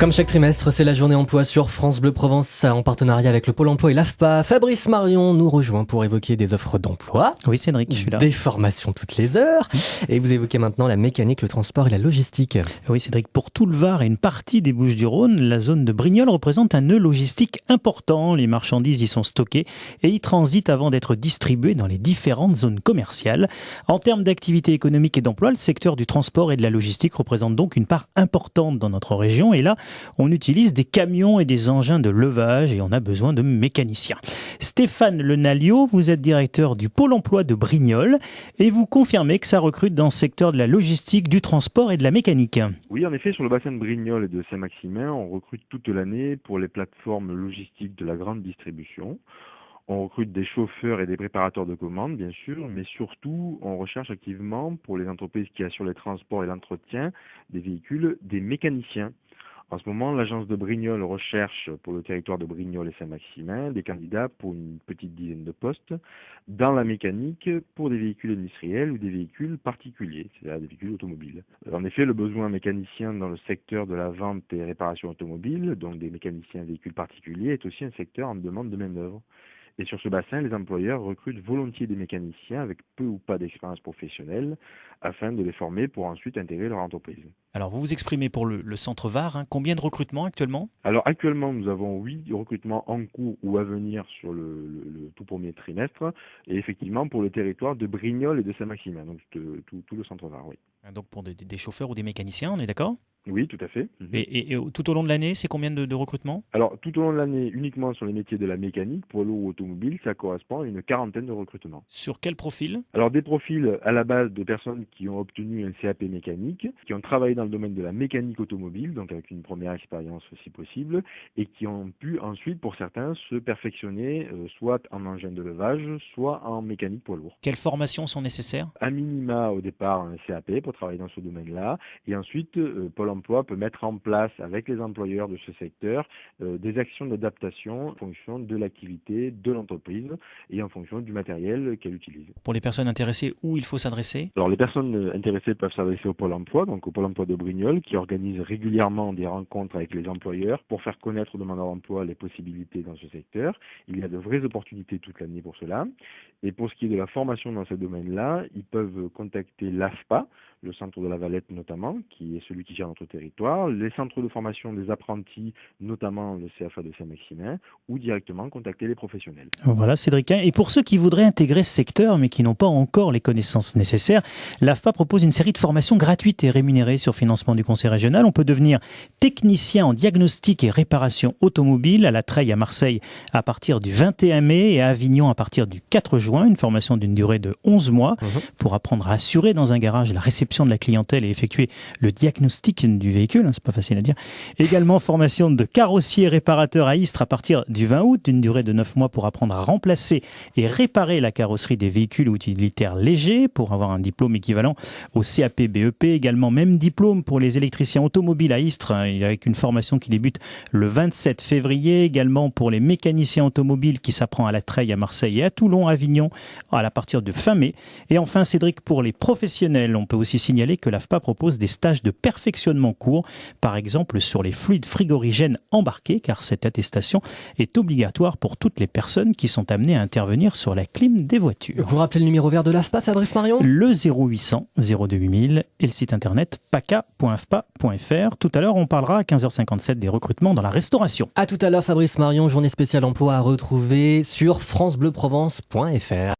Comme chaque trimestre, c'est la journée emploi sur France Bleu Provence en partenariat avec le Pôle emploi et l'AFPA. Fabrice Marion nous rejoint pour évoquer des offres d'emploi. Oui, Cédric, je suis là. Des formations toutes les heures. Et vous évoquez maintenant la mécanique, le transport et la logistique. Oui, Cédric, pour tout le Var et une partie des Bouches-du-Rhône, la zone de Brignoles représente un nœud logistique important. Les marchandises y sont stockées et y transitent avant d'être distribuées dans les différentes zones commerciales. En termes d'activité économique et d'emploi, le secteur du transport et de la logistique représente donc une part importante dans notre région. Et là, on utilise des camions et des engins de levage et on a besoin de mécaniciens. Stéphane Lenalio, vous êtes directeur du Pôle emploi de Brignoles et vous confirmez que ça recrute dans le secteur de la logistique, du transport et de la mécanique. Oui, en effet, sur le bassin de Brignoles et de Saint-Maximin, on recrute toute l'année pour les plateformes logistiques de la grande distribution. On recrute des chauffeurs et des préparateurs de commandes, bien sûr, mais surtout, on recherche activement pour les entreprises qui assurent les transports et l'entretien des véhicules, des mécaniciens. En ce moment, l'agence de Brignoles recherche pour le territoire de Brignoles et Saint-Maximin des candidats pour une petite dizaine de postes dans la mécanique pour des véhicules industriels ou des véhicules particuliers, c'est-à-dire des véhicules automobiles. En effet, le besoin mécanicien dans le secteur de la vente et réparation automobile, donc des mécaniciens véhicules particuliers, est aussi un secteur en demande de main-d'œuvre. Et sur ce bassin, les employeurs recrutent volontiers des mécaniciens avec peu ou pas d'expérience professionnelle afin de les former pour ensuite intégrer leur entreprise. Alors, vous vous exprimez pour le centre Var. Combien de recrutements actuellement ? Alors actuellement, nous avons 8 recrutements en cours ou à venir sur le tout premier trimestre et effectivement pour le territoire de Brignoles et de Saint-Maximin, donc tout le centre Var, oui. Donc pour des chauffeurs ou des mécaniciens, on est d'accord ? Oui, tout à fait. Et tout au long de l'année, c'est combien de recrutements ? Alors, tout au long de l'année, uniquement sur les métiers de la mécanique, poids lourd ou automobile, ça correspond à une quarantaine de recrutements. Sur quel profil ? Alors, des profils à la base de personnes qui ont obtenu un CAP mécanique, qui ont travaillé dans le domaine de la mécanique automobile, donc avec une première expérience si possible, et qui ont pu ensuite, pour certains, se perfectionner soit en engin de levage, soit en mécanique poids lourd. Quelles formations sont nécessaires ? À minima, au départ, un CAP pour travailler dans ce domaine-là, et ensuite, Pôle emploi peut mettre en place avec les employeurs de ce secteur des actions d'adaptation en fonction de l'activité de l'entreprise et en fonction du matériel qu'elle utilise. Pour les personnes intéressées, où il faut s'adresser ? Alors les personnes intéressées peuvent s'adresser au Pôle emploi, donc au Pôle emploi de Brignoles, qui organise régulièrement des rencontres avec les employeurs pour faire connaître aux demandeurs d'emploi les possibilités dans ce secteur. Il y a de vraies opportunités toute l'année pour cela. Et pour ce qui est de la formation dans ce domaine-là, ils peuvent contacter l'AFPA, le centre de la Valette notamment, qui est celui qui gère notre territoire, les centres de formation des apprentis, notamment le CFA de Saint-Maximin, ou directement contacter les professionnels. Voilà, Cédric. Et pour ceux qui voudraient intégrer ce secteur, mais qui n'ont pas encore les connaissances nécessaires, l'AFPA propose une série de formations gratuites et rémunérées sur financement du Conseil régional. On peut devenir technicien en diagnostic et réparation automobile à la Treille à Marseille à partir du 21 mai et à Avignon à partir du 4 juin. Une formation d'une durée de 11 mois pour apprendre à assurer dans un garage la réception de la clientèle et effectuer le diagnostic du véhicule, c'est pas facile à dire. Également formation de carrossier réparateur à Istres à partir du 20 août, d'une durée de 9 mois pour apprendre à remplacer et réparer la carrosserie des véhicules utilitaires légers pour avoir un diplôme équivalent au CAP BEP. Également même diplôme pour les électriciens automobiles à Istres avec une formation qui débute le 27 février. Également pour les mécaniciens automobiles qui s'apprend à la Treille à Marseille et à Toulon, Avignon à partir de fin mai. Et enfin Cédric, pour les professionnels, on peut aussi signaler que l'AFPA propose des stages de perfectionnement courts, par exemple sur les fluides frigorigènes embarqués, car cette attestation est obligatoire pour toutes les personnes qui sont amenées à intervenir sur la clim des voitures. Vous rappelez le numéro vert de l'AFPA, Fabrice Marion ? Le 0800 02 8000 et le site internet paca.afpa.fr. Tout à l'heure, on parlera à 15h57 des recrutements dans la restauration. À tout à l'heure, Fabrice Marion, journée spéciale emploi à retrouver sur francebleuProvence.fr.